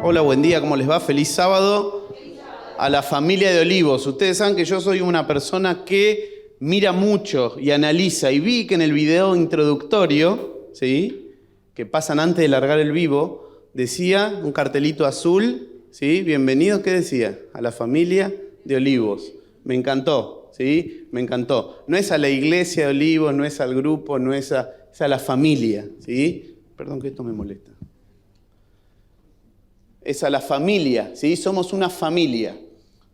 Hola, buen día, ¿cómo les va? Feliz sábado a la familia de Olivos. Ustedes saben que yo soy una persona que mira mucho y analiza. Y vi que en el video introductorio, ¿sí?, que pasan antes de largar el vivo, decía un cartelito azul, ¿sí? Bienvenidos, ¿qué decía? A la familia de Olivos. Me encantó, ¿sí? Me encantó. No es a la iglesia de Olivos, no es al grupo, no es a la familia, ¿sí? Perdón que esto me molesta. Es a la familia, ¿sí? Somos una familia.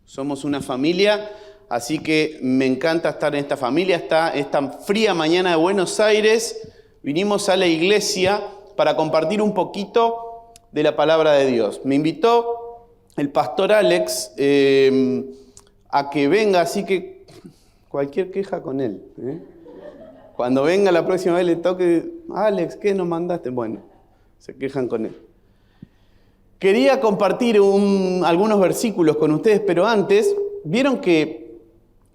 Somos una familia, así que me encanta estar en esta familia. Esta fría mañana de Buenos Aires, vinimos a la iglesia para compartir un poquito de la palabra de Dios. Me invitó el pastor Alex a que venga, así que cualquier queja con él, ¿eh? Cuando venga la próxima vez le toque, Alex, ¿qué nos mandaste? Bueno, se quejan con él. Quería compartir algunos versículos con ustedes, pero antes, vieron que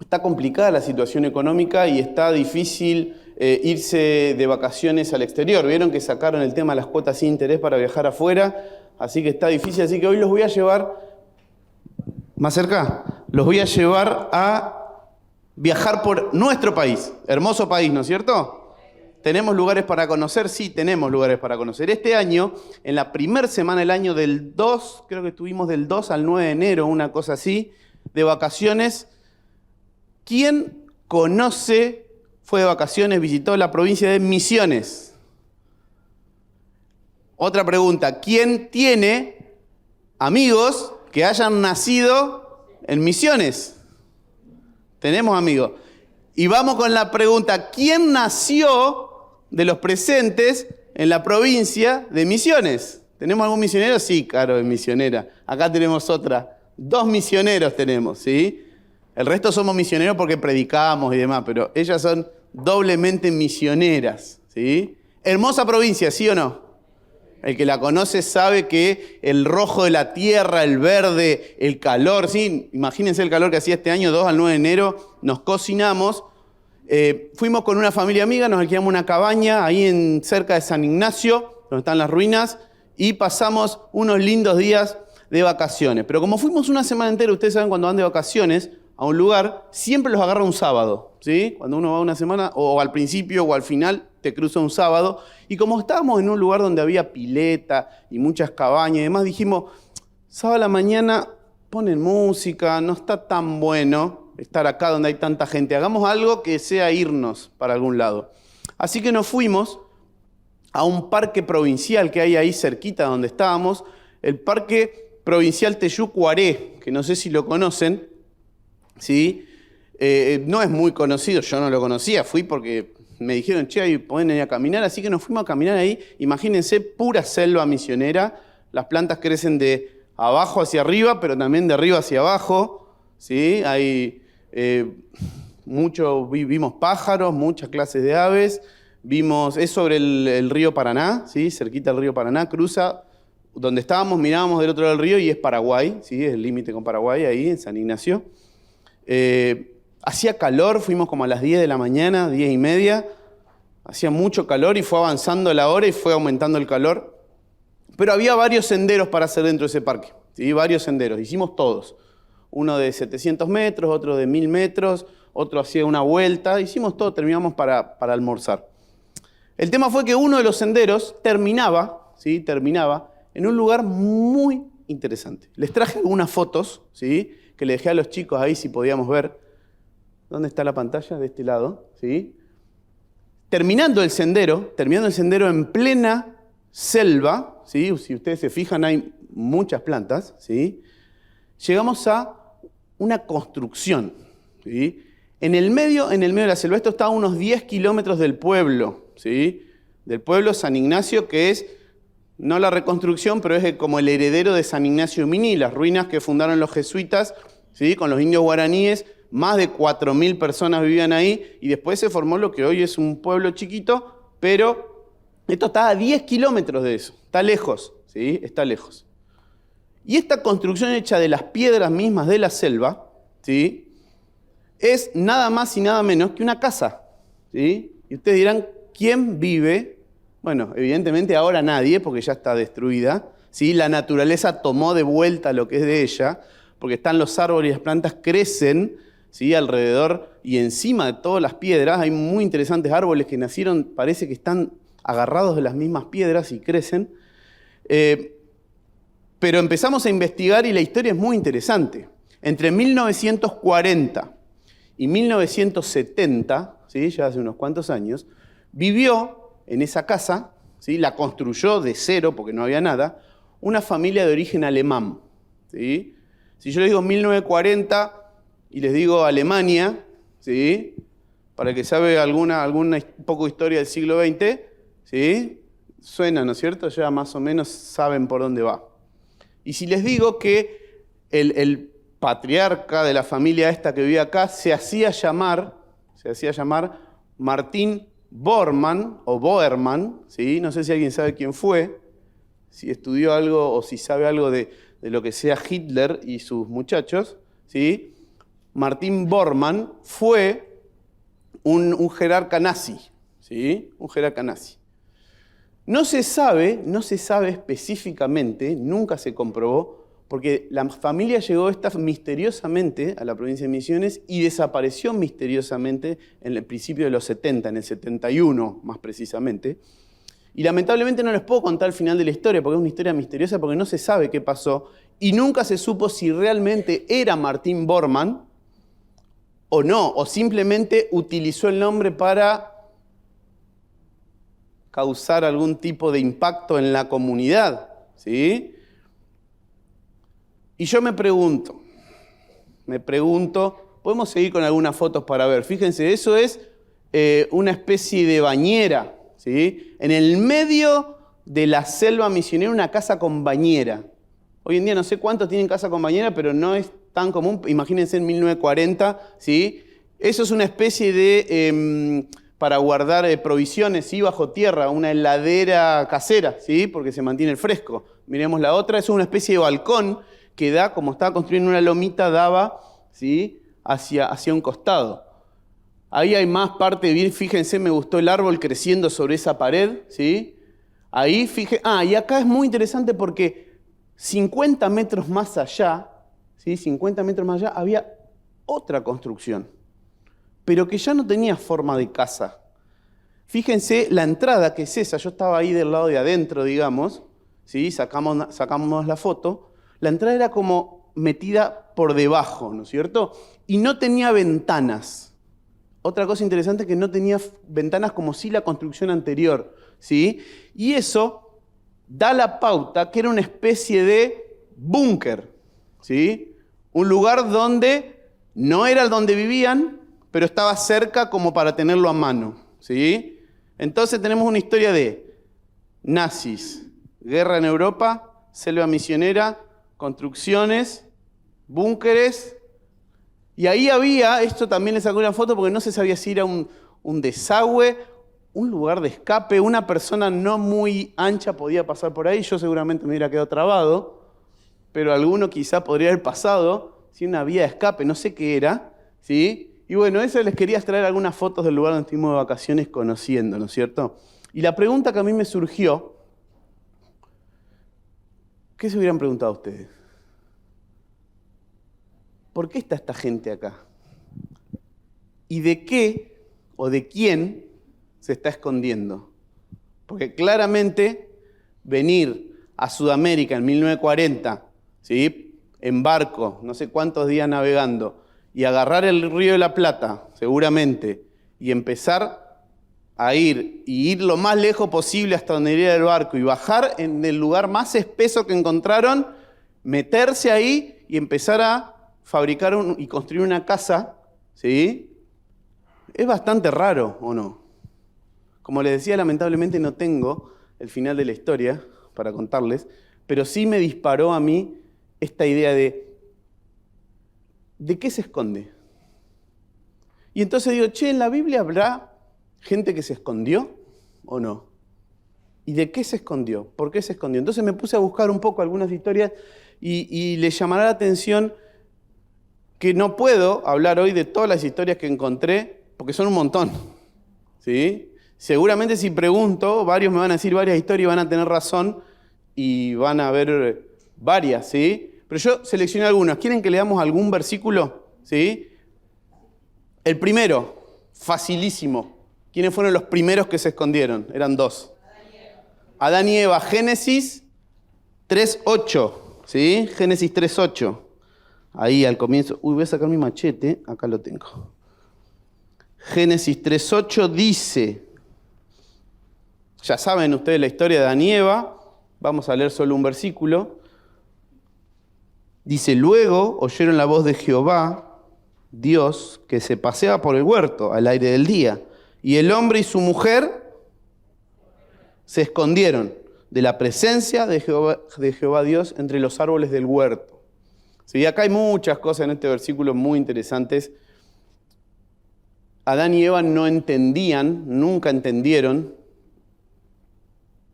está complicada la situación económica y está difícil irse de vacaciones al exterior. Vieron que sacaron el tema de las cuotas sin interés para viajar afuera, así que está difícil. Así que hoy los voy a llevar, más cerca, los voy a llevar a viajar por nuestro país. Hermoso país, ¿no es cierto? ¿Tenemos lugares para conocer? Sí, tenemos lugares para conocer. Este año, en la primera semana del año del 2, creo que estuvimos del 2 al 9 de enero, una cosa así, de vacaciones. ¿Quién fue de vacaciones, visitó la provincia de Misiones? Otra pregunta, ¿quién tiene amigos que hayan nacido en Misiones? Tenemos amigos. Y vamos con la pregunta, ¿quién nació de los presentes en la provincia de Misiones? ¿Tenemos algún misionero? Sí, Caro es misionera. Acá tenemos otra. 2 misioneros tenemos, ¿sí? El resto somos misioneros porque predicamos y demás, pero ellas son doblemente misioneras, ¿sí? Hermosa provincia, ¿sí o no? El que la conoce sabe que el rojo de la tierra, el verde, el calor, ¿sí? Imagínense el calor que hacía este año, 2 al 9 de enero, nos cocinamos. Fuimos con una familia amiga, nos alquilamos una cabaña ahí cerca de San Ignacio, donde están las ruinas, y pasamos unos lindos días de vacaciones. Pero como fuimos una semana entera, ustedes saben cuando van de vacaciones a un lugar, siempre los agarra un sábado, ¿sí? Cuando uno va una semana, o al principio o al final, te cruza un sábado. Y como estábamos en un lugar donde había pileta y muchas cabañas y demás, dijimos, sábado a la mañana ponen música, no está tan bueno estar acá donde hay tanta gente. Hagamos algo que sea irnos para algún lado. Así que nos fuimos a un parque provincial que hay ahí cerquita donde estábamos, el Parque Provincial Teyucuaré, que no sé si lo conocen, ¿sí? No es muy conocido, yo no lo conocía, fui porque me dijeron, che, ahí pueden ir a caminar, así que nos fuimos a caminar ahí. Imagínense, pura selva misionera, las plantas crecen de abajo hacia arriba, pero también de arriba hacia abajo, ¿sí? Hay vimos pájaros, muchas clases de aves, es sobre el río Paraná, ¿sí? Cerquita del río Paraná, cruza, donde estábamos, mirábamos del otro lado del río y es Paraguay, ¿sí? Es el límite con Paraguay, ahí en San Ignacio. Hacía calor, fuimos como a las 10 de la mañana, 10 y media, hacía mucho calor y fue avanzando la hora y fue aumentando el calor, pero había varios senderos para hacer dentro de ese parque, ¿sí? Varios senderos, hicimos todos. Uno de 700 metros, otro de 1000 metros, otro hacía una vuelta, hicimos todo, terminamos para almorzar. El tema fue que uno de los senderos terminaba, ¿sí? Terminaba en un lugar muy interesante. Les traje algunas fotos, ¿sí? Que le dejé a los chicos ahí si podíamos ver. ¿Dónde está la pantalla? De este lado, ¿sí? Terminando el sendero en plena selva, ¿sí? Si ustedes se fijan hay muchas plantas, ¿sí? Llegamos a una construcción, ¿sí? En el medio de la selva, esto está a unos 10 kilómetros del pueblo, ¿sí? Del pueblo San Ignacio, que es, no la reconstrucción, pero es como el heredero de San Ignacio Miní, las ruinas que fundaron los jesuitas, ¿sí? Con los indios guaraníes, más de 4.000 personas vivían ahí, y después se formó lo que hoy es un pueblo chiquito, pero esto está a 10 kilómetros de eso, está lejos, ¿sí? Está lejos. Y esta construcción hecha de las piedras mismas de la selva, ¿sí? Es nada más y nada menos que una casa, ¿sí? Y ustedes dirán, ¿quién vive? Bueno, evidentemente ahora nadie, porque ya está destruida, ¿sí? La naturaleza tomó de vuelta lo que es de ella, porque están los árboles y las plantas crecen, ¿sí? Alrededor y encima de todas las piedras. Hay muy interesantes árboles que nacieron, parece que están agarrados de las mismas piedras y crecen. Pero empezamos a investigar y la historia es muy interesante. Entre 1940 y 1970, ¿sí? Ya hace unos cuantos años, vivió en esa casa, ¿sí? La construyó de cero porque no había nada, una familia de origen alemán, ¿sí? Si yo les digo 1940 y les digo Alemania, ¿sí? Para el que sabe alguna poco historia del siglo XX, ¿sí? Suena, ¿no es cierto? Ya más o menos saben por dónde va. Y si les digo que el patriarca de la familia esta que vivía acá se hacía llamar Martin Bormann o Boermann, ¿sí? No sé si alguien sabe quién fue, si estudió algo o si sabe algo de lo que sea Hitler y sus muchachos, ¿sí? Martin Bormann fue un jerarca nazi, ¿sí? Un jerarca nazi. No se sabe específicamente, nunca se comprobó, porque la familia llegó misteriosamente a la provincia de Misiones y desapareció misteriosamente en el principio de los 70, en el 71 más precisamente. Y lamentablemente no les puedo contar el final de la historia, porque es una historia misteriosa, porque no se sabe qué pasó, y nunca se supo si realmente era Martin Bormann o no, o simplemente utilizó el nombre para causar algún tipo de impacto en la comunidad, ¿sí? Y yo me pregunto, podemos seguir con algunas fotos para ver. Fíjense, eso es una especie de bañera, ¿sí? En el medio de la selva misionera, una casa con bañera. Hoy en día no sé cuántos tienen casa con bañera, pero no es tan común. Imagínense en 1940, ¿sí? Eso es una especie de para guardar provisiones, ¿sí? Bajo tierra, una heladera casera, ¿sí? Porque se mantiene el fresco. Miremos la otra, es una especie de balcón que da, como estaba construyendo una lomita, daba, ¿sí? hacia un costado. Ahí hay más parte, bien, fíjense, me gustó el árbol creciendo sobre esa pared, ¿sí? Ahí, fíjense, y acá es muy interesante porque 50 metros más allá, ¿sí? 50 metros más allá, había otra construcción, pero que ya no tenía forma de casa. Fíjense la entrada, que es esa, yo estaba ahí del lado de adentro, digamos, ¿sí? Sacamos la foto. La entrada era como metida por debajo, ¿no es cierto? Y no tenía ventanas. Otra cosa interesante es que no tenía ventanas como sí la construcción anterior, ¿sí? Y eso da la pauta que era una especie de búnker, ¿sí? Un lugar donde no era el donde vivían, pero estaba cerca como para tenerlo a mano, ¿sí? Entonces tenemos una historia de nazis, guerra en Europa, selva misionera, construcciones, búnkeres, y ahí había, esto también les saqué una foto porque no se sabía si era un desagüe, un lugar de escape, una persona no muy ancha podía pasar por ahí, yo seguramente me hubiera quedado trabado, pero alguno quizá podría haber pasado, si una vía de escape, no sé qué era, ¿sí? Y bueno, eso les quería traer algunas fotos del lugar donde estuvimos de vacaciones conociendo, ¿no es cierto? Y la pregunta que a mí me surgió, ¿qué se hubieran preguntado ustedes? ¿Por qué está esta gente acá? ¿Y de qué o de quién se está escondiendo? Porque claramente venir a Sudamérica en 1940, ¿sí? En barco, no sé cuántos días navegando, y agarrar el río de la Plata, seguramente, y empezar a ir lo más lejos posible hasta donde iría el barco y bajar en el lugar más espeso que encontraron, meterse ahí y empezar a fabricar y construir una casa, ¿sí? Es bastante raro, ¿o no? Como les decía, lamentablemente no tengo el final de la historia para contarles, pero sí me disparó a mí esta idea ¿de qué se esconde? Y entonces digo, ¿en la Biblia habrá gente que se escondió o no? ¿Y de qué se escondió? ¿Por qué se escondió? Entonces me puse a buscar un poco algunas historias y les llamará la atención que no puedo hablar hoy de todas las historias que encontré, porque son un montón, ¿sí? Seguramente si pregunto, varios me van a decir varias historias y van a tener razón, y van a haber varias, ¿sí? Pero yo seleccioné algunas. ¿Quieren que leamos algún versículo? ¿Sí? El primero, facilísimo. ¿Quiénes fueron los primeros que se escondieron? Eran dos. Adán y Eva, Génesis 3:8, ¿sí? Génesis 3:8. Ahí al comienzo. Uy, voy a sacar mi machete. Acá lo tengo. Génesis 3:8 dice, ya saben ustedes la historia de Adán y Eva, vamos a leer solo un versículo. Dice, luego oyeron la voz de Jehová, Dios, que se paseaba por el huerto al aire del día, y el hombre y su mujer se escondieron de la presencia de Jehová Dios entre los árboles del huerto. Sí, acá hay muchas cosas en este versículo muy interesantes. Adán y Eva no entendían, nunca entendieron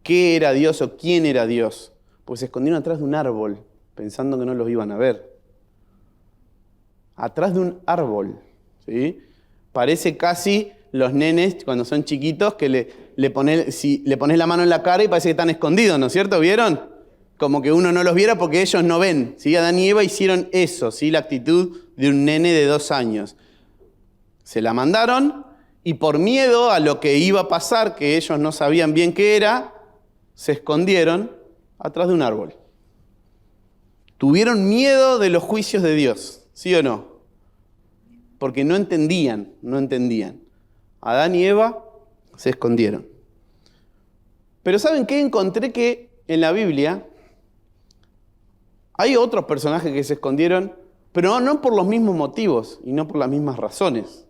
qué era Dios o quién era Dios, porque se escondieron atrás de un árbol, pensando que no los iban a ver. Atrás de un árbol, ¿sí? Parece casi los nenes cuando son chiquitos que le pones la mano en la cara y parece que están escondidos, ¿no es cierto? ¿Vieron? Como que uno no los viera porque ellos no ven, ¿sí? Adán y Eva hicieron eso, ¿sí? La actitud de un nene de 2 años. Se la mandaron y por miedo a lo que iba a pasar, que ellos no sabían bien qué era, se escondieron atrás de un árbol. Tuvieron miedo de los juicios de Dios, ¿sí o no? Porque no entendían. Adán y Eva se escondieron. Pero ¿saben qué? Encontré que en la Biblia hay otros personajes que se escondieron, pero no por los mismos motivos y no por las mismas razones.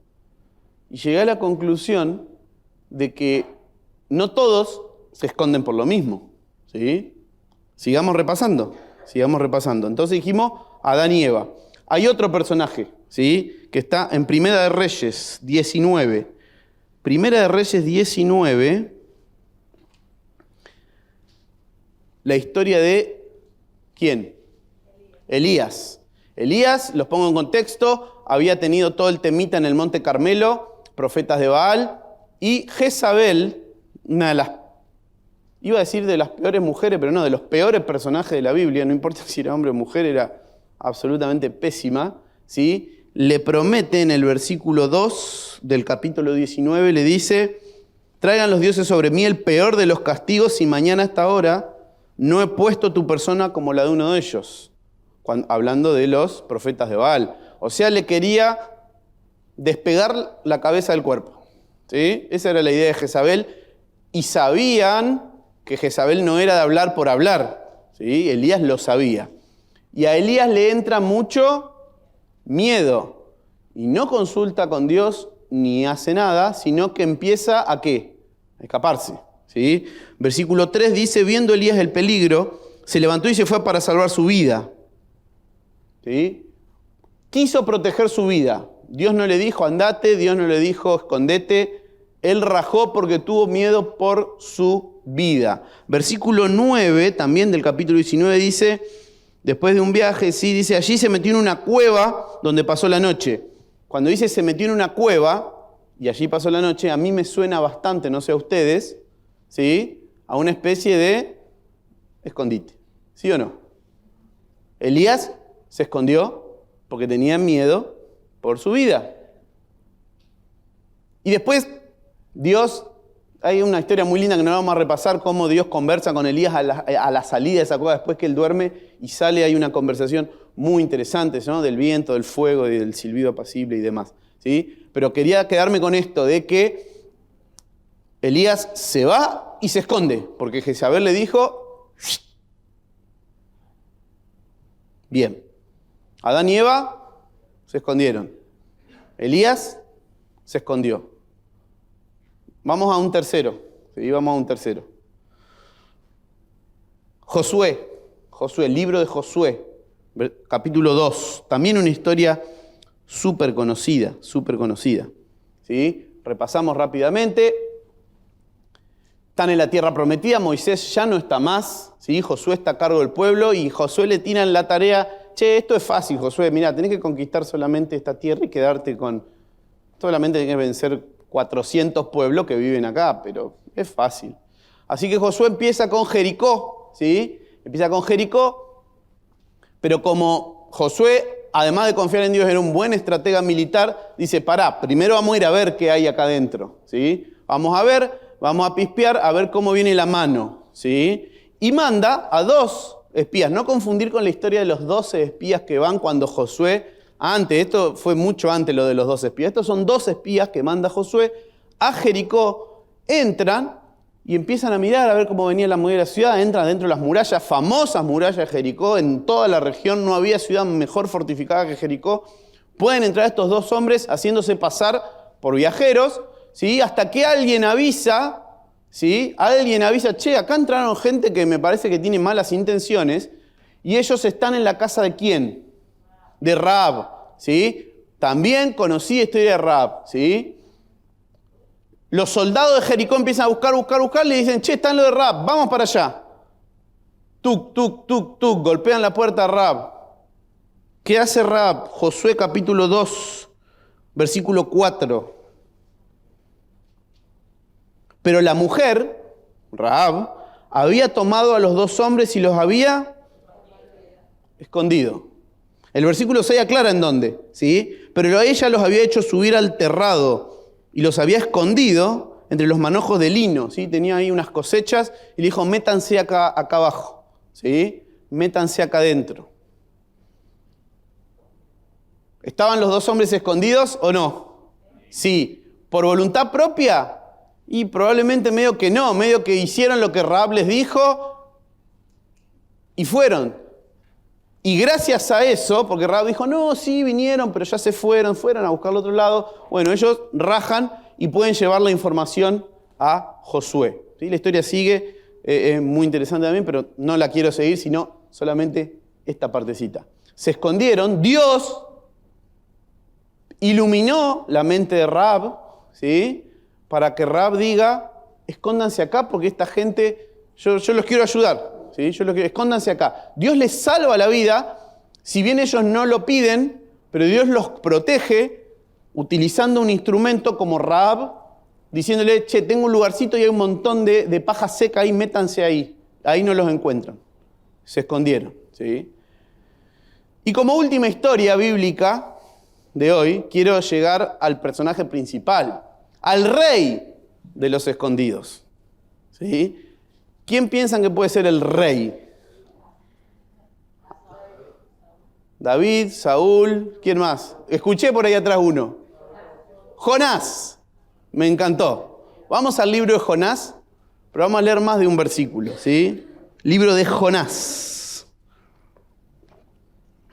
Y llegué a la conclusión de que no todos se esconden por lo mismo, ¿sí? Sigamos repasando. Entonces dijimos Adán y Eva. Hay otro personaje, ¿sí? Que está en Primera de Reyes 19. Primera de Reyes 19, la historia de ¿quién? Elías. Elías, los pongo en contexto, había tenido todo el temita en el Monte Carmelo, profetas de Baal, y Jezabel, una de las, iba a decir de las peores mujeres, pero no, de los peores personajes de la Biblia, no importa si era hombre o mujer, era absolutamente pésima, ¿sí? Le promete en el versículo 2 del capítulo 19, le dice, traigan los dioses sobre mí el peor de los castigos y mañana a esta hora no he puesto tu persona como la de uno de ellos. Hablando de los profetas de Baal. O sea, le quería despegar la cabeza del cuerpo, ¿sí? Esa era la idea de Jezabel. Y sabían que Jezabel no era de hablar por hablar, ¿sí? Elías lo sabía. Y a Elías le entra mucho miedo. Y no consulta con Dios ni hace nada, sino que empieza ¿a qué? A escaparse, ¿sí? Versículo 3 dice, viendo Elías el peligro, se levantó y se fue para salvar su vida. ¿Sí? Quiso proteger su vida. Dios no le dijo andate, Dios no le dijo escondete. Él rajó porque tuvo miedo por su vida. Versículo 9 también del capítulo 19 dice, después de un viaje, sí, dice, allí se metió en una cueva donde pasó la noche. Cuando dice se metió en una cueva y allí pasó la noche, a mí me suena bastante, no sé a ustedes, ¿sí? A una especie de escondite. ¿Sí o no? Elías se escondió porque tenía miedo por su vida. Y después Dios, hay una historia muy linda que no vamos a repasar, cómo Dios conversa con Elías a la salida de esa cueva después que él duerme y sale, hay una conversación muy interesante, ¿no? Del viento, del fuego, del silbido apacible y demás, ¿sí? Pero quería quedarme con esto de que Elías se va y se esconde, porque Jezabel le dijo, bien. Adán y Eva se escondieron. Elías se escondió. Vamos a un tercero. Sí, vamos a un tercero. Josué, libro de Josué, capítulo 2. También una historia súper conocida. ¿Sí? Repasamos rápidamente. Están en la tierra prometida, Moisés ya no está más, ¿sí? Josué está a cargo del pueblo y Josué le tiran la tarea, che, esto es fácil, Josué, mirá, tenés que conquistar solamente esta tierra y quedarte con, solamente tenés que vencer 400 pueblos que viven acá, pero es fácil. Así que Josué empieza con Jericó, ¿sí? Empieza con Jericó, pero como Josué, además de confiar en Dios, era un buen estratega militar, dice, pará, primero vamos a ir a ver qué hay acá adentro, ¿sí? Vamos a ver, vamos a pispear, a ver cómo viene la mano, ¿sí? Y manda a 2 espías, no confundir con la historia de los 12 espías que van cuando Josué, esto fue mucho antes lo de los 12 espías, estos son 2 espías que manda Josué a Jericó, entran y empiezan a mirar a ver cómo venía la muralla de la ciudad, entran dentro de las murallas, famosas murallas de Jericó, en toda la región no había ciudad mejor fortificada que Jericó. Pueden entrar estos 2 hombres haciéndose pasar por viajeros, ¿sí? Hasta que alguien avisa, ¿sí? Alguien avisa, che, acá entraron gente que me parece que tiene malas intenciones, y ellos están en la casa de ¿quién? De Rahab, ¿sí? También conocí la historia de Rahab, ¿sí? Los soldados de Jericó empiezan a buscar, le dicen, che, está en lo de Rahab, vamos para allá. Tuc, tuc, tuc, tuc, golpean la puerta a Rahab. ¿Qué hace Rahab? Josué capítulo 2, versículo 4. Pero la mujer, Rahab, había tomado a los 2 hombres y los había escondido. El versículo 6 aclara en dónde, ¿sí? Pero ella los había hecho subir al terrado y los había escondido entre los manojos de lino, ¿sí? Tenía ahí unas cosechas y le dijo, métanse acá abajo, ¿sí? Métanse acá adentro. ¿Estaban los 2 hombres escondidos o no? Sí. ¿Por voluntad propia? Y probablemente medio que no, medio que hicieron lo que Rahab les dijo y fueron. Y gracias a eso, porque Rahab dijo, no, sí, vinieron, pero ya se fueron a buscarlo al otro lado. Bueno, ellos rajan y pueden llevar la información a Josué. ¿Sí? La historia sigue, es muy interesante también, pero no la quiero seguir, sino solamente esta partecita. Se escondieron, Dios iluminó la mente de Rahab, ¿sí? Para que Rahab diga, escóndanse acá porque esta gente, yo los quiero ayudar. ¿Sí? Escóndanse acá. Dios les salva la vida, si bien ellos no lo piden, pero Dios los protege utilizando un instrumento como Rahab, diciéndole, che, tengo un lugarcito y hay un montón de paja seca ahí, métanse ahí. Ahí no los encuentran. Se escondieron. ¿Sí? Y como última historia bíblica de hoy, quiero llegar al personaje principal, al rey de los escondidos. ¿Sí? ¿Quién piensan que puede ser el rey? David, Saúl, ¿quién más? Escuché por ahí atrás uno. Jonás. Me encantó. Vamos al libro de Jonás, pero vamos a leer más de un versículo, ¿sí? Libro de Jonás.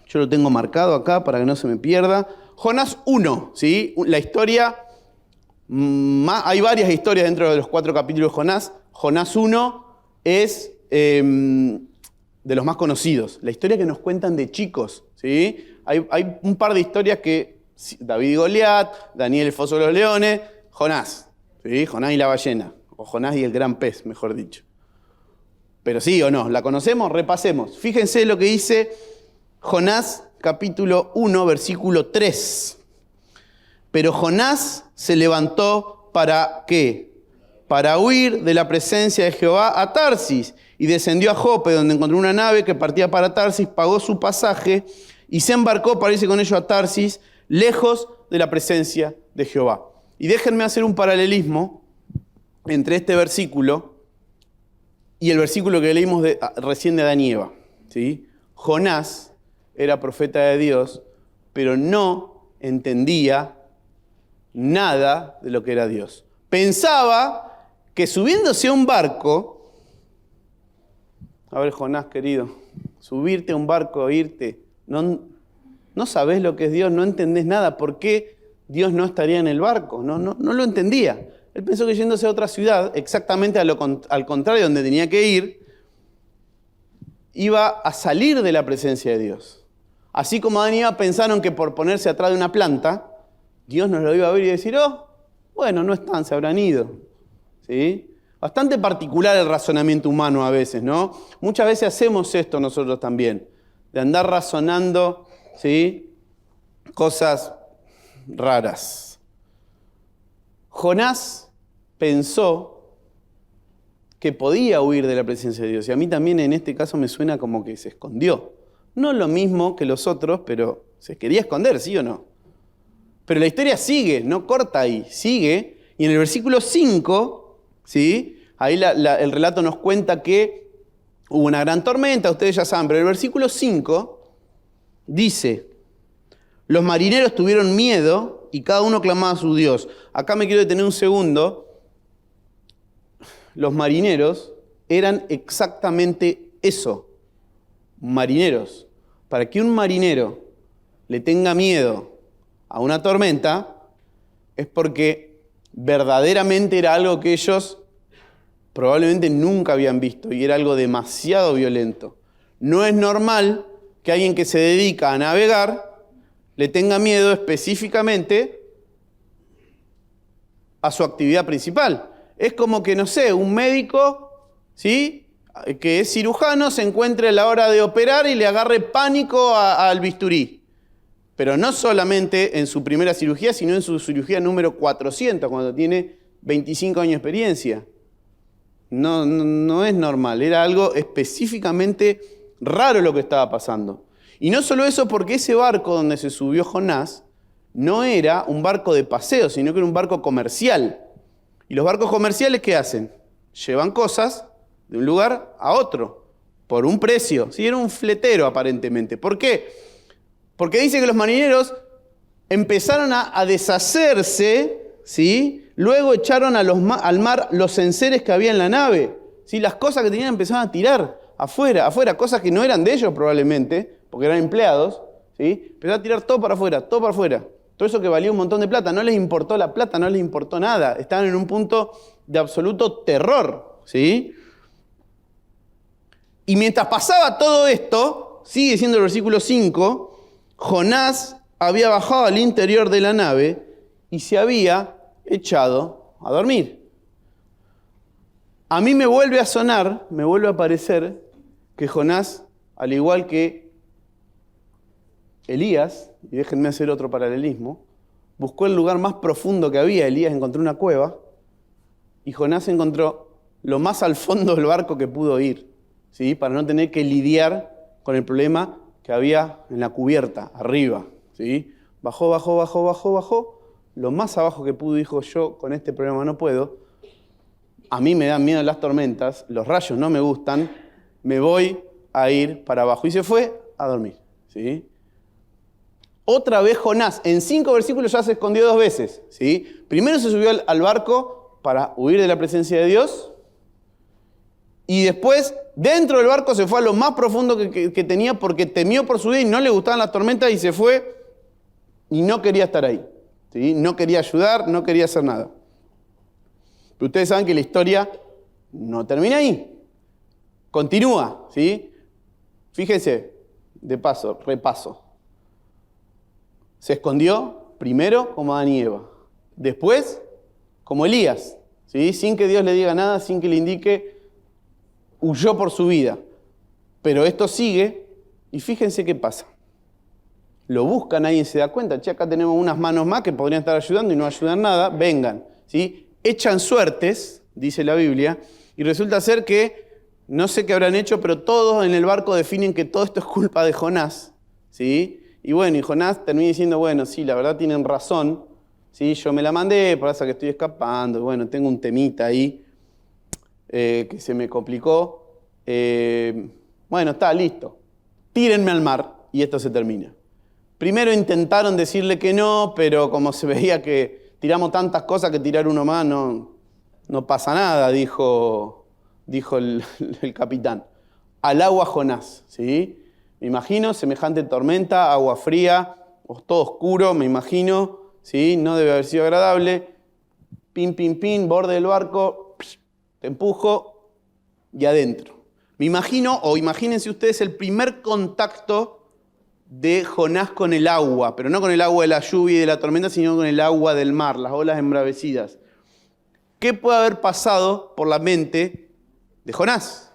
Yo lo tengo marcado acá para que no se me pierda. Jonás 1, ¿sí? La historia, hay varias historias dentro de los 4 capítulos de Jonás. Jonás 1 es de los más conocidos. La historia que nos cuentan de chicos, ¿sí? Hay un par de historias que David y Goliat, Daniel el foso de los leones, Jonás, ¿sí? Jonás y la ballena, o Jonás y el gran pez, mejor dicho. Pero sí o no, ¿la conocemos? Repasemos. Fíjense lo que dice Jonás capítulo 1, versículo 3. Pero Jonás se levantó ¿para qué? Para huir de la presencia de Jehová a Tarsis, y descendió a Jope, donde encontró una nave que partía para Tarsis, pagó su pasaje y se embarcó para irse con ellos a Tarsis, lejos de la presencia de Jehová. Y déjenme hacer un paralelismo entre este versículo y el versículo que leímos recién de Adán y Eva, ¿sí? Jonás era profeta de Dios, pero no entendía nada de lo que era Dios. Pensaba que subiéndose a un barco, a ver, Jonás, querido, subirte a un barco, irte, no sabés lo que es Dios, no entendés nada. ¿Por qué Dios no estaría en el barco? No lo entendía. Él pensó que yéndose a otra ciudad, exactamente al contrario, donde tenía que ir, iba a salir de la presencia de Dios. Así como Adán y Eva pensaron que por ponerse atrás de una planta, Dios nos lo iba a ver y decir, oh, bueno, no están, se habrán ido. ¿Sí? Bastante particular el razonamiento humano a veces, ¿no? Muchas veces hacemos esto nosotros también, de andar razonando, ¿sí? Cosas raras. Jonás pensó que podía huir de la presencia de Dios. Y a mí también en este caso me suena como que se escondió. No lo mismo que los otros, pero se quería esconder, ¿sí o no? Pero la historia sigue, no corta ahí, sigue. Y en el versículo 5, ¿sí? Ahí el relato nos cuenta que hubo una gran tormenta, ustedes ya saben, pero el versículo 5 dice: los marineros tuvieron miedo y cada uno clamaba a su Dios. Acá me quiero detener un segundo. Los marineros eran exactamente eso, marineros. Para que un marinero le tenga miedo a una tormenta es porque verdaderamente era algo que ellos probablemente nunca habían visto y era algo demasiado violento. No es normal que alguien que se dedica a navegar le tenga miedo específicamente a su actividad principal. Es como que, no sé, un médico, ¿sí?, que es cirujano, se encuentre a la hora de operar y le agarre pánico al bisturí. Pero no solamente en su primera cirugía, sino en su cirugía número 400, cuando tiene 25 años de experiencia. No es normal, era algo específicamente raro lo que estaba pasando. Y no solo eso, porque ese barco donde se subió Jonás no era un barco de paseo, sino que era un barco comercial. ¿Y los barcos comerciales qué hacen? Llevan cosas de un lugar a otro, por un precio. Sí, era un fletero aparentemente. ¿Por qué? Porque dice que los marineros empezaron a deshacerse, ¿sí? Luego echaron al mar los enseres que había en la nave. ¿Sí? Las cosas que tenían empezaron a tirar afuera, cosas que no eran de ellos probablemente, porque eran empleados, ¿sí? Empezaron a tirar todo para afuera, todo para afuera. Todo eso que valía un montón de plata, no les importó la plata, no les importó nada. Estaban en un punto de absoluto terror, ¿sí? Y mientras pasaba todo esto, sigue siendo el versículo 5, Jonás había bajado al interior de la nave y se había echado a dormir. A mí me vuelve a sonar, me vuelve a parecer que Jonás, al igual que Elías, y déjenme hacer otro paralelismo, buscó el lugar más profundo que había. Elías encontró una cueva y Jonás encontró lo más al fondo del barco que pudo ir, ¿sí? Para no tener que lidiar con el problema que había en la cubierta, arriba, ¿sí? Bajó, lo más abajo que pudo, dijo: yo con este problema no puedo, a mí me dan miedo las tormentas, los rayos no me gustan, me voy a ir para abajo. Y se fue a dormir, ¿sí? Otra vez Jonás, en 5 versículos ya se escondió 2 veces, ¿sí? Primero se subió al barco para huir de la presencia de Dios, y después dentro del barco se fue a lo más profundo que tenía porque temió por su vida y no le gustaban las tormentas y se fue y no quería estar ahí, ¿sí? No quería ayudar, no quería hacer nada. Pero ustedes saben que la historia no termina ahí, continúa, ¿sí? Fíjense, de paso, repaso. Se escondió primero como Adán y Eva, después como Elías, ¿sí? Sin que Dios le diga nada, sin que le indique, huyó por su vida. Pero esto sigue y fíjense qué pasa. Lo buscan, nadie se da cuenta. Che, acá tenemos unas manos más que podrían estar ayudando y no ayudan nada, vengan, ¿sí? Echan suertes, dice la Biblia, y resulta ser que, no sé qué habrán hecho, pero todos en el barco definen que todo esto es culpa de Jonás, ¿sí? Y bueno, y Jonás termina diciendo: bueno, sí, la verdad tienen razón, ¿sí? Yo me la mandé, pasa que estoy escapando, bueno, tengo un temita ahí que se me complicó. Bueno, está listo, tírenme al mar y esto se termina. Primero intentaron decirle que no, pero como se veía que tiramos tantas cosas que tirar uno más no pasa nada, dijo el capitán. Al agua Jonás, ¿sí? Me imagino semejante tormenta, agua fría, todo oscuro, me imagino, ¿sí? No debe haber sido agradable. Pin, borde del barco, te empujo y adentro. Me imagino, o imagínense ustedes, el primer contacto de Jonás con el agua, pero no con el agua de la lluvia y de la tormenta, sino con el agua del mar, las olas embravecidas. ¿Qué puede haber pasado por la mente de Jonás?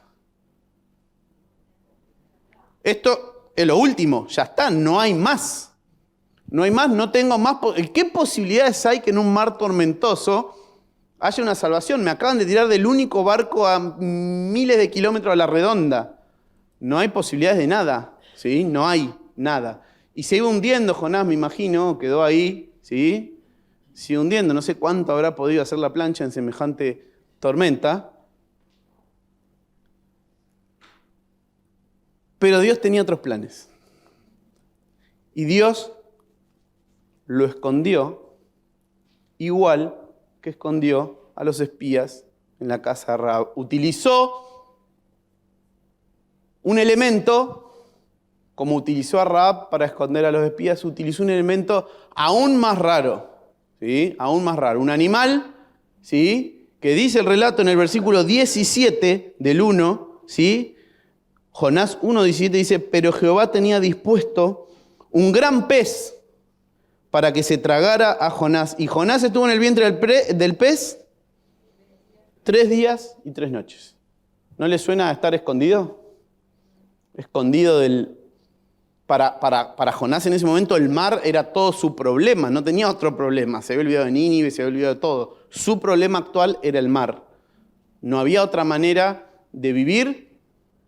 Esto es lo último, ya está, no hay más. No hay más, no tengo más. ¿Qué posibilidades hay que en un mar tormentoso haya una salvación. Me acaban de tirar del único barco a miles de kilómetros a la redonda. No hay posibilidades de nada, ¿sí? No hay nada. Y se iba hundiendo Jonás, me imagino, quedó ahí, ¿sí? Se iba hundiendo, no sé cuánto habrá podido hacer la plancha en semejante tormenta. Pero Dios tenía otros planes. Y Dios lo escondió, igual que escondió a los espías en la casa de Rahab. Utilizó un elemento, como utilizó a Rahab para esconder a los espías, utilizó un elemento aún más raro, ¿sí? Aún más raro. Un animal, ¿sí? Que dice el relato en el versículo 17 del 1, ¿sí? Jonás 1:17 dice, pero Jehová tenía dispuesto un gran pez para que se tragara a Jonás. Y Jonás estuvo en el vientre del pez 3 días y 3 noches. ¿No le suena a estar escondido? Escondido del... Para Jonás en ese momento el mar era todo su problema, no tenía otro problema. Se había olvidado de Nínive, se había olvidado de todo. Su problema actual era el mar. No había otra manera de vivir,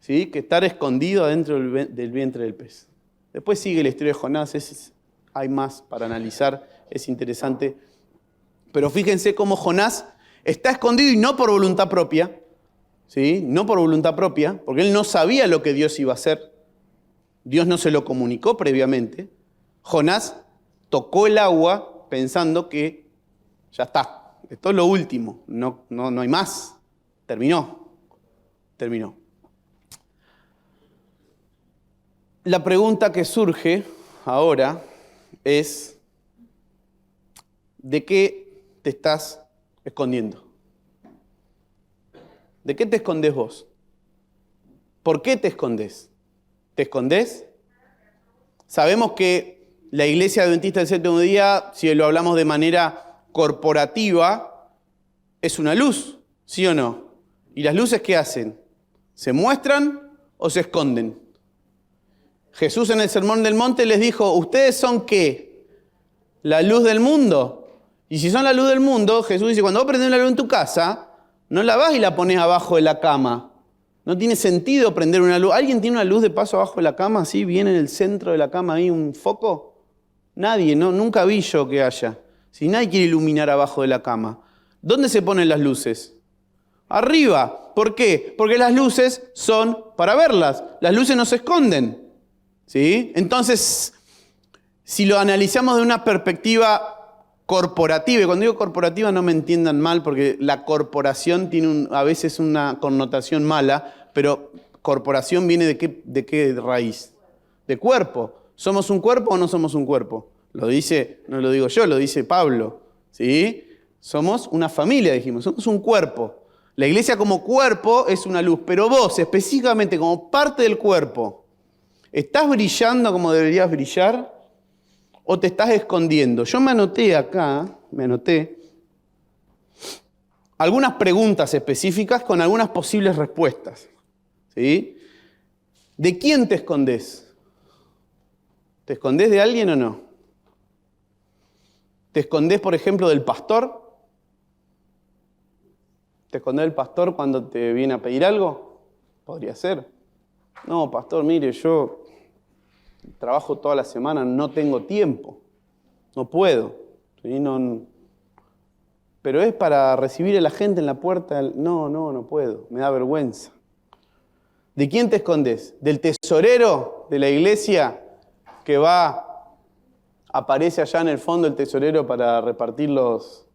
¿sí?, que estar escondido adentro del vientre del pez. Después sigue la historia de Jonás, hay más para analizar, es interesante. Pero fíjense cómo Jonás está escondido y no por voluntad propia, ¿sí? No por voluntad propia, porque él no sabía lo que Dios iba a hacer. Dios no se lo comunicó previamente. Jonás tocó el agua pensando que ya está, esto es lo último, no hay más, terminó. La pregunta que surge ahora es, ¿de qué te estás escondiendo? ¿De qué te escondes vos? ¿Por qué te escondes? ¿Te escondes? Sabemos que la Iglesia Adventista del Séptimo Día, si lo hablamos de manera corporativa, es una luz, ¿sí o no? ¿Y las luces qué hacen? ¿Se muestran o se esconden? Jesús en el Sermón del Monte les dijo, ¿ustedes son qué? ¿La luz del mundo? Y si son la luz del mundo, Jesús dice, cuando vos prendés una luz en tu casa, no la vas y la pones abajo de la cama. No tiene sentido prender una luz. ¿Alguien tiene una luz de paso abajo de la cama, así, bien en el centro de la cama, ahí un foco? Nadie, no, nunca vi yo que haya. Si nadie quiere iluminar abajo de la cama. ¿Dónde se ponen las luces? Arriba. ¿Por qué? Porque las luces son para verlas. Las luces no se esconden, ¿sí? Entonces, si lo analizamos de una perspectiva corporativa, y cuando digo corporativa no me entiendan mal, porque la corporación tiene a veces una connotación mala, pero corporación viene de qué raíz? De cuerpo. ¿Somos un cuerpo o no somos un cuerpo? Lo dice, no lo digo yo, lo dice Pablo, ¿sí? Somos una familia, dijimos, somos un cuerpo. La iglesia como cuerpo es una luz, pero vos específicamente como parte del cuerpo, ¿estás brillando como deberías brillar o te estás escondiendo? Yo me anoté algunas preguntas específicas con algunas posibles respuestas, ¿sí? ¿De quién te escondes? ¿Te escondes de alguien o no? ¿Te escondes, por ejemplo, del pastor? ¿Te escondes del pastor cuando te viene a pedir algo? Podría ser. No, pastor, mire, yo trabajo toda la semana, no tengo tiempo, no puedo. ¿Sí? No. Pero es para recibir a la gente en la puerta. No puedo, me da vergüenza. ¿De quién te escondes? ¿Del tesorero de la iglesia que aparece allá en el fondo el tesorero para repartir los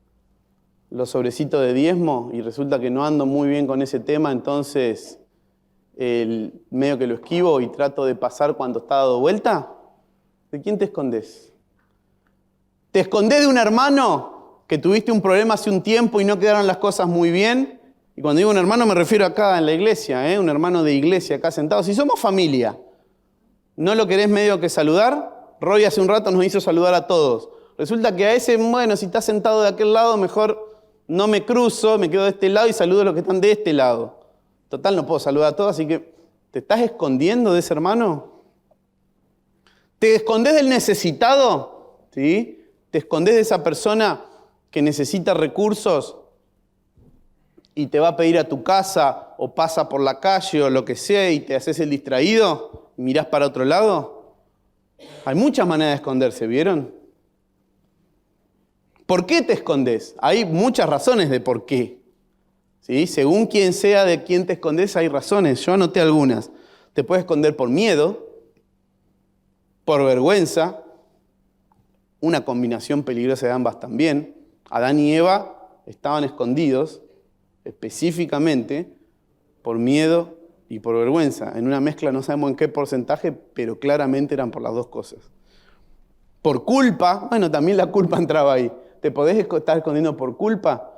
sobrecitos de diezmo y resulta que no ando muy bien con ese tema, entonces medio que lo esquivo y trato de pasar cuando está dado vuelta? ¿De quién te escondes? ¿Te escondes de un hermano que tuviste un problema hace un tiempo y no quedaron las cosas muy bien? Y cuando digo un hermano me refiero acá en la iglesia, un hermano de iglesia acá sentado. Si somos familia, ¿no lo querés medio que saludar? Roy hace un rato nos hizo saludar a todos. Resulta que a ese, bueno, si está sentado de aquel lado, mejor no me cruzo, me quedo de este lado y saludo a los que están de este lado. Total, no puedo saludar a todos, así que ¿te estás escondiendo de ese hermano? ¿Te escondes del necesitado? ¿Sí? ¿Te escondes de esa persona que necesita recursos y te va a pedir a tu casa o pasa por la calle o lo que sea y te haces el distraído y mirás para otro lado? Hay muchas maneras de esconderse, ¿vieron? ¿Por qué te escondes? Hay muchas razones de por qué. ¿Sí? Según quién sea de quién te escondes, hay razones. Yo anoté algunas. Te puedes esconder por miedo, por vergüenza, una combinación peligrosa de ambas también. Adán y Eva estaban escondidos específicamente por miedo y por vergüenza. En una mezcla no sabemos en qué porcentaje, pero claramente eran por las dos cosas. Por culpa, bueno, también la culpa entraba ahí. ¿Te podés estar escondiendo por culpa?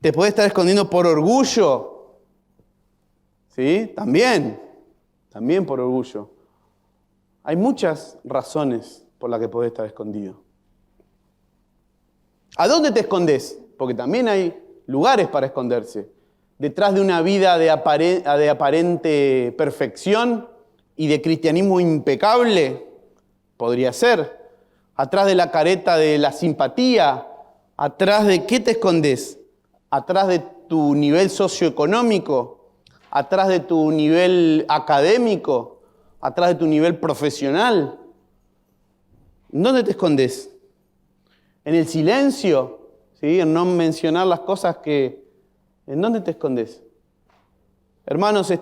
¿Te podés estar escondiendo por orgullo? ¿Sí? También por orgullo. Hay muchas razones por las que podés estar escondido. ¿A dónde te escondes? Porque también hay lugares para esconderse. Detrás de una vida de aparente perfección y de cristianismo impecable, podría ser. Atrás de la careta de la simpatía. ¿Atrás de qué te escondes? ¿Atrás de tu nivel socioeconómico? ¿Atrás de tu nivel académico? ¿Atrás de tu nivel profesional? ¿Dónde te escondes? ¿En el silencio? ¿Sí? En no mencionar las cosas que... ¿En dónde te escondes? Hermanos,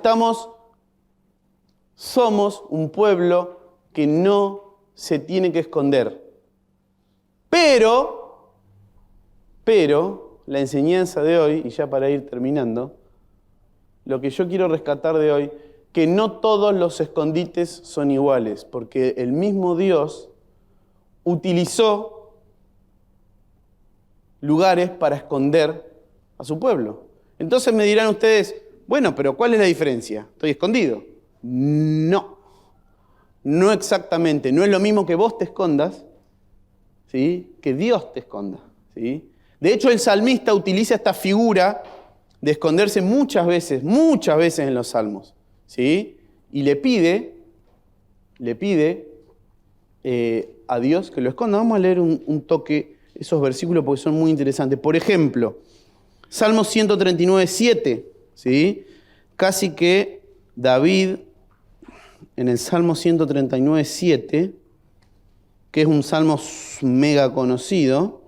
somos un pueblo que no se tiene que esconder. Pero, la enseñanza de hoy, y ya para ir terminando, lo que yo quiero rescatar de hoy, que no todos los escondites son iguales, porque el mismo Dios utilizó lugares para esconder a su pueblo. Entonces me dirán ustedes, bueno, pero ¿cuál es la diferencia? ¿Estoy escondido? No exactamente. No es lo mismo que vos te escondas, ¿sí?, que Dios te esconda, ¿sí? De hecho, el salmista utiliza esta figura de esconderse muchas veces en los salmos, ¿sí? Y le pide a Dios que lo esconda. Vamos a leer un toque esos versículos porque son muy interesantes. Por ejemplo, Salmo 139, 7, ¿sí? Casi que David, en el Salmo 139, 7, que es un salmo mega conocido,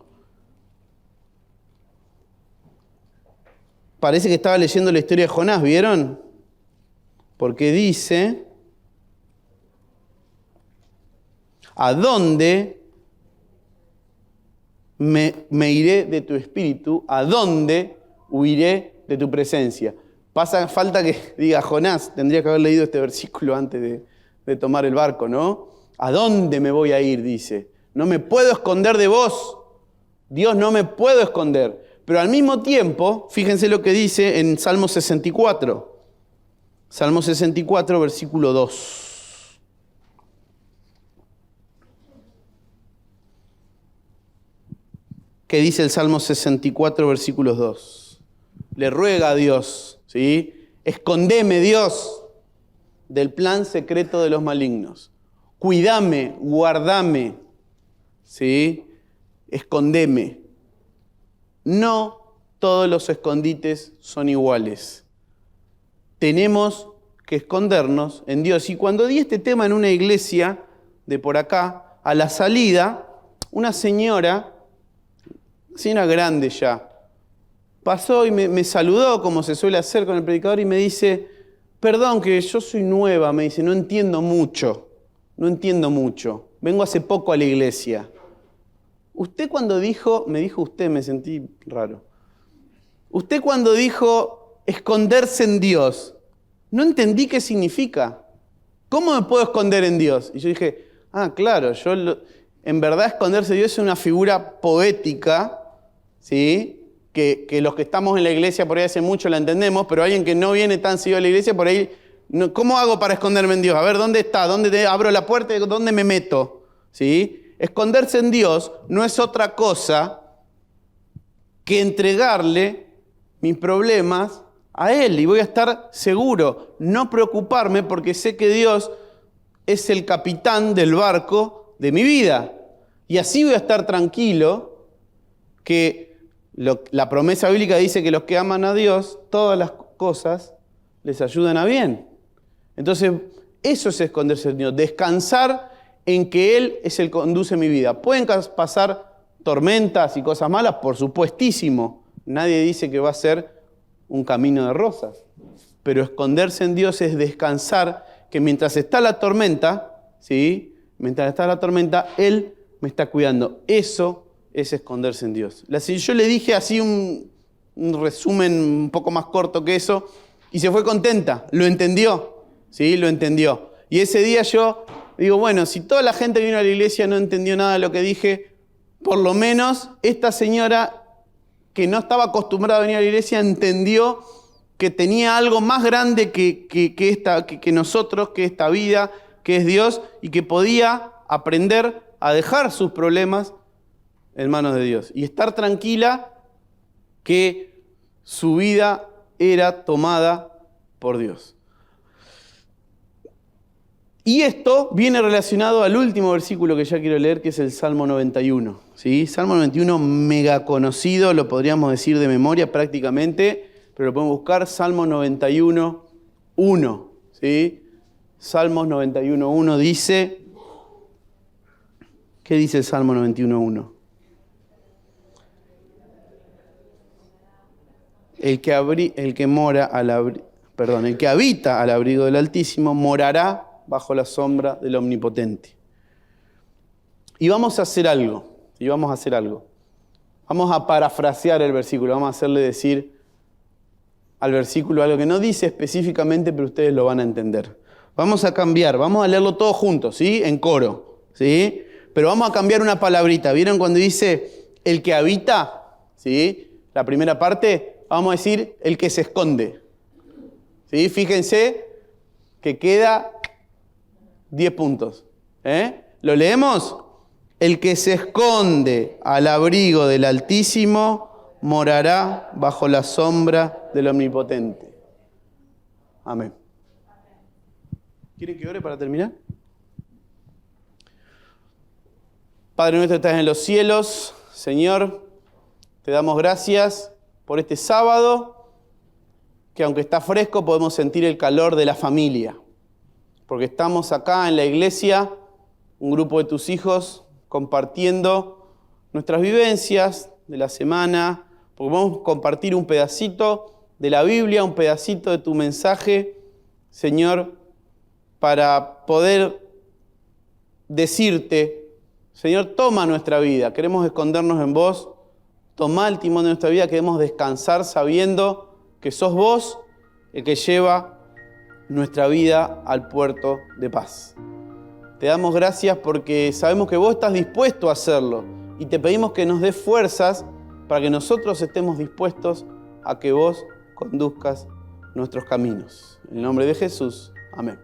parece que estaba leyendo la historia de Jonás, ¿vieron? Porque dice, ¿a dónde me iré de tu espíritu? ¿A dónde huiré de tu presencia? Falta que diga Jonás, tendría que haber leído este versículo antes de tomar el barco, ¿no? ¿A dónde me voy a ir? Dice. No me puedo esconder de vos. Dios, no me puedo esconder. Pero al mismo tiempo, fíjense lo que dice en Salmo 64. Salmo 64, versículo 2. ¿Qué dice el Salmo 64, versículos 2? Le ruega a Dios, ¿sí? Escondeme, Dios, del plan secreto de los malignos. Cuídame, guardame, ¿sí? Escondeme. No todos los escondites son iguales. Tenemos que escondernos en Dios. Y cuando di este tema en una iglesia de por acá, a la salida, una señora grande ya, pasó y me saludó como se suele hacer con el predicador y me dice, perdón que yo soy nueva, me dice, no entiendo mucho, vengo hace poco a la iglesia. Usted cuando dijo, me dijo usted, me sentí raro, usted cuando dijo esconderse en Dios, no entendí qué significa. ¿Cómo me puedo esconder en Dios? Y yo dije, claro, en verdad esconderse en Dios es una figura poética, ¿sí? Que los que estamos en la iglesia por ahí hace mucho la entendemos, pero alguien que no viene tan seguido a la iglesia por ahí, ¿cómo hago para esconderme en Dios? A ver, ¿dónde está? ¿Dónde abro la puerta? ¿Dónde me meto? ¿Sí? Esconderse en Dios no es otra cosa que entregarle mis problemas a Él y voy a estar seguro, no preocuparme porque sé que Dios es el capitán del barco de mi vida. Y así voy a estar tranquilo que La promesa bíblica dice que los que aman a Dios, todas las cosas les ayudan a bien. Entonces, eso es esconderse en Dios, descansar en que Él es el que conduce mi vida. ¿Pueden pasar tormentas y cosas malas? Por supuestísimo. Nadie dice que va a ser un camino de rosas. Pero esconderse en Dios es descansar que mientras está la tormenta, ¿sí? Mientras está la tormenta, Él me está cuidando. Eso es esconderse en Dios. Yo le dije así un resumen un poco más corto que eso y se fue contenta. Lo entendió, ¿sí? Lo entendió. Y ese día yo digo, bueno, si toda la gente que vino a la iglesia no entendió nada de lo que dije, por lo menos esta señora que no estaba acostumbrada a venir a la iglesia entendió que tenía algo más grande que nosotros, que esta vida, que es Dios, y que podía aprender a dejar sus problemas en manos de Dios y estar tranquila que su vida era tomada por Dios. Y esto viene relacionado al último versículo que ya quiero leer, que es el Salmo 91. ¿Sí? Salmo 91, mega conocido, lo podríamos decir de memoria prácticamente, pero lo podemos buscar, Salmo 91, 1. ¿Sí? Salmos 91, 1 dice... ¿Qué dice el Salmo 91, 1? El que habita al abrigo del Altísimo morará bajo la sombra del Omnipotente. Y vamos a hacer algo. Vamos a parafrasear el versículo. Vamos a hacerle decir al versículo algo que no dice específicamente, pero ustedes lo van a entender. Vamos a cambiar. Vamos a leerlo todos juntos, ¿sí? En coro, ¿sí? Pero vamos a cambiar una palabrita. ¿Vieron cuando dice el que habita? ¿Sí? La primera parte... Vamos a decir el que se esconde. ¿Sí? Fíjense que queda 10 puntos. ¿Lo leemos? El que se esconde al abrigo del Altísimo morará bajo la sombra del Omnipotente. Amén. ¿Quieren que ore para terminar? Padre nuestro que estás en los cielos, Señor, te damos gracias por este sábado, que aunque está fresco podemos sentir el calor de la familia, porque estamos acá en la iglesia, un grupo de tus hijos, compartiendo nuestras vivencias de la semana, porque vamos a compartir un pedacito de la Biblia, un pedacito de tu mensaje, Señor, para poder decirte, Señor, toma nuestra vida, queremos escondernos en vos, toma el timón de nuestra vida, queremos descansar sabiendo que sos vos el que lleva nuestra vida al puerto de paz. Te damos gracias porque sabemos que vos estás dispuesto a hacerlo y te pedimos que nos des fuerzas para que nosotros estemos dispuestos a que vos conduzcas nuestros caminos. En el nombre de Jesús, amén.